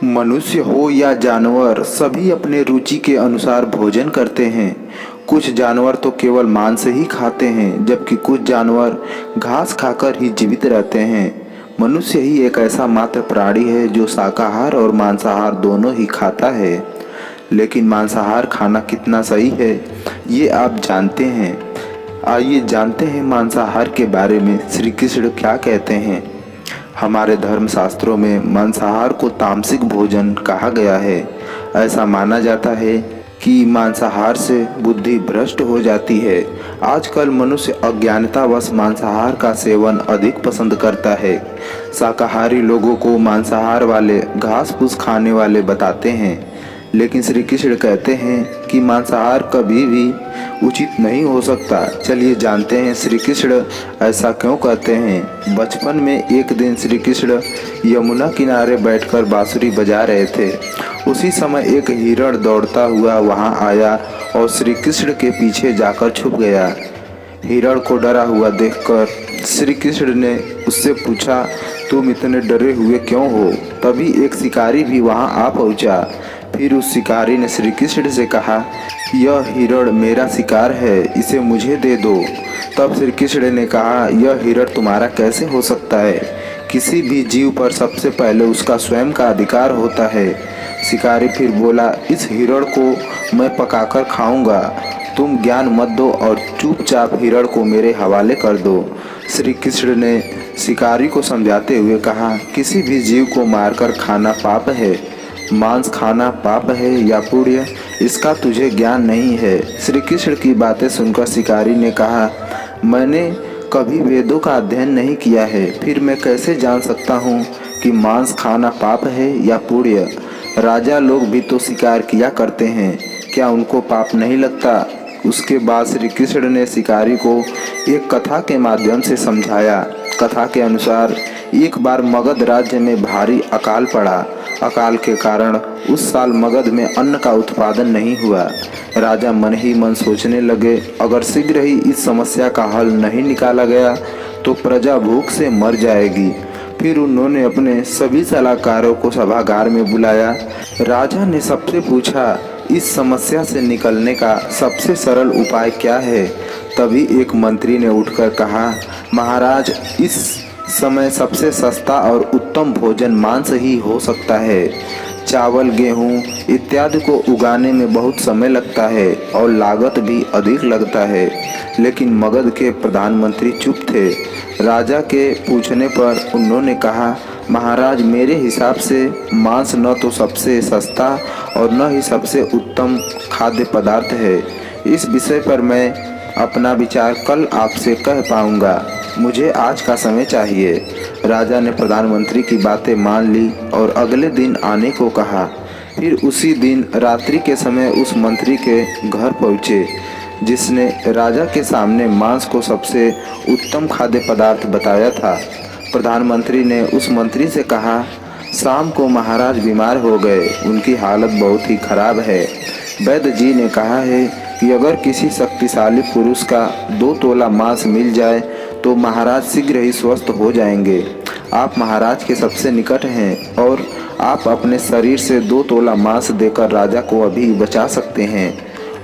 मनुष्य हो या जानवर, सभी अपने रुचि के अनुसार भोजन करते हैं। कुछ जानवर तो केवल मांस ही खाते हैं, जबकि कुछ जानवर घास खाकर ही जीवित रहते हैं। मनुष्य ही एक ऐसा मात्र प्राणी है जो शाकाहार और मांसाहार दोनों ही खाता है। लेकिन मांसाहार खाना कितना सही है, ये आप जानते हैं? आइए जानते हैं मांसाहार के बारे में श्री कृष्ण क्या कहते हैं। हमारे धर्मशास्त्रों में मांसाहार को तामसिक भोजन कहा गया है। ऐसा माना जाता है कि मांसाहार से बुद्धि भ्रष्ट हो जाती है। आजकल मनुष्य अज्ञानतावश मांसाहार का सेवन अधिक पसंद करता है। शाकाहारी लोगों को मांसाहार वाले घास फूस खाने वाले बताते हैं, लेकिन श्री कृष्ण कहते हैं कि मांसाहार कभी भी उचित नहीं हो सकता। चलिए जानते हैं श्री कृष्ण ऐसा क्यों कहते हैं। बचपन में एक दिन श्री कृष्ण यमुना किनारे बैठकर बांसुरी बजा रहे थे। उसी समय एक हिरण दौड़ता हुआ वहां आया और श्री कृष्ण के पीछे जाकर छुप गया। हिरण को डरा हुआ देखकर श्री कृष्ण ने उससे पूछा, तुम इतने डरे हुए क्यों हो? तभी एक शिकारी भी वहां आ पहुंचा। फिर उस शिकारी ने श्री कृष्ण से कहा, यह हिरण मेरा शिकार है, इसे मुझे दे दो। तब श्री कृष्ण ने कहा, यह हिरण तुम्हारा कैसे हो सकता है? किसी भी जीव पर सबसे पहले उसका स्वयं का अधिकार होता है। शिकारी फिर बोला, इस हिरण को मैं पकाकर खाऊंगा। तुम ज्ञान मत दो और चुपचाप हिरण को मेरे हवाले कर दो। श्री कृष्ण ने शिकारी को समझाते हुए कहा, किसी भी जीव को मारकर खाना पाप है। मांस खाना पाप है या पुण्य, इसका तुझे ज्ञान नहीं है। श्री कृष्ण की बातें सुनकर शिकारी ने कहा, मैंने कभी वेदों का अध्ययन नहीं किया है, फिर मैं कैसे जान सकता हूँ कि मांस खाना पाप है या पुण्य? राजा लोग भी तो शिकार किया करते हैं, क्या उनको पाप नहीं लगता? उसके बाद श्री कृष्ण ने शिकारी को एक कथा के माध्यम से समझाया। कथा के अनुसार एक बार मगध राज्य में भारी अकाल पड़ा। अकाल के कारण उस साल मगध में अन्न का उत्पादन नहीं हुआ। राजा मन ही मन सोचने लगे, अगर शीघ्र ही इस समस्या का हल नहीं निकाला गया तो प्रजा भूख से मर जाएगी। फिर उन्होंने अपने सभी सलाहकारों को सभागार में बुलाया। राजा ने सबसे पूछा, इस समस्या से निकलने का सबसे सरल उपाय क्या है? तभी एक मंत्री ने उठकर कहा, महाराज, इस समय सबसे सस्ता और उत्तम भोजन मांस ही हो सकता है। चावल, गेहूं इत्यादि को उगाने में बहुत समय लगता है और लागत भी अधिक लगता है। लेकिन मगध के प्रधानमंत्री चुप थे। राजा के पूछने पर उन्होंने कहा, महाराज, मेरे हिसाब से मांस न तो सबसे सस्ता और न ही सबसे उत्तम खाद्य पदार्थ है। इस विषय पर मैं अपना विचार कल आपसे कह पाऊंगा, मुझे आज का समय चाहिए। राजा ने प्रधानमंत्री की बातें मान ली और अगले दिन आने को कहा। फिर उसी दिन रात्रि के समय उस मंत्री के घर पहुँचे जिसने राजा के सामने मांस को सबसे उत्तम खाद्य पदार्थ बताया था। प्रधानमंत्री ने उस मंत्री से कहा, शाम को महाराज बीमार हो गए, उनकी हालत बहुत ही खराब है। वैद्य जी ने कहा है कि अगर किसी शक्तिशाली पुरुष का 2 तोला मांस मिल जाए तो महाराज शीघ्र ही स्वस्थ हो जाएंगे। आप महाराज के सबसे निकट हैं और आप अपने शरीर से 2 तोला मांस देकर राजा को अभी बचा सकते हैं।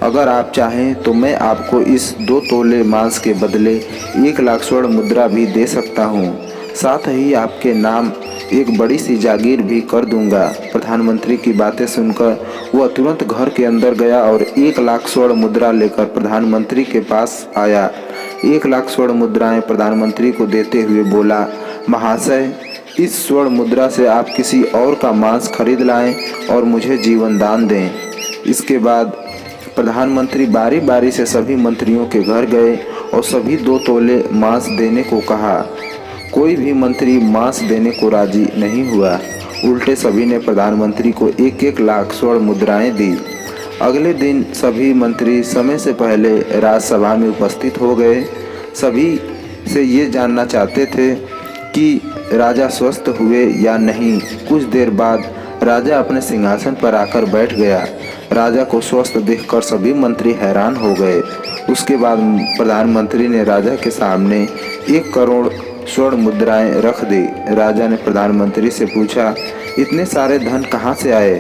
अगर आप चाहें तो मैं आपको इस 2 तोले मांस के बदले 1 लाख स्वर्ण मुद्रा भी दे सकता हूँ। साथ ही आपके नाम एक बड़ी सी जागीर भी कर दूंगा। प्रधानमंत्री की बातें सुनकर वह तुरंत घर के अंदर गया और 1 लाख स्वर्ण मुद्रा लेकर प्रधानमंत्री के पास आया। 1 लाख स्वर्ण मुद्राएं प्रधानमंत्री को देते हुए बोला, महाशय, इस स्वर्ण मुद्रा से आप किसी और का मांस खरीद लाएं और मुझे जीवन दान दें। इसके बाद प्रधानमंत्री बारी बारी से सभी मंत्रियों के घर गए और सभी 2 तोले मांस देने को कहा। कोई भी मंत्री मांस देने को राजी नहीं हुआ। उल्टे सभी ने प्रधानमंत्री को 1-1 लाख स्वर्ण मुद्राएं दी। अगले दिन सभी मंत्री समय से पहले राजसभा में उपस्थित हो गए। सभी से ये जानना चाहते थे कि राजा स्वस्थ हुए या नहीं। कुछ देर बाद राजा अपने सिंहासन पर आकर बैठ गया। राजा को स्वस्थ देखकर सभी मंत्री हैरान हो गए। उसके बाद प्रधानमंत्री ने राजा के सामने 1 करोड़ स्वर्ण मुद्राएं रख दी। राजा ने प्रधानमंत्री से पूछा, इतने सारे धन कहाँ से आए?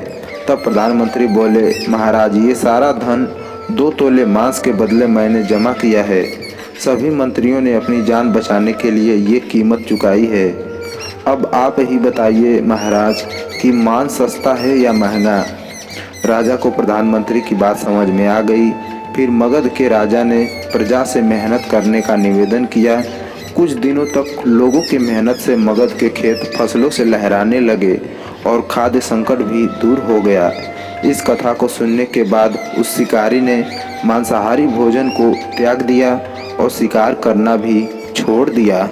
तब प्रधानमंत्री बोले, महाराज, ये सारा धन 2 तोले मांस के बदले मैंने जमा किया है। सभी मंत्रियों ने अपनी जान बचाने के लिए ये कीमत चुकाई है। अब आप ही बताइए महाराज कि मांस सस्ता है या महंगा? राजा को प्रधानमंत्री की बात समझ में आ गई। फिर मगध के राजा ने प्रजा से मेहनत करने का निवेदन किया। कुछ दिनों तक लोगों की मेहनत से मगध के खेत फसलों से लहराने लगे और खाद्य संकट भी दूर हो गया। इस कथा को सुनने के बाद उस शिकारी ने मांसाहारी भोजन को त्याग दिया और शिकार करना भी छोड़ दिया।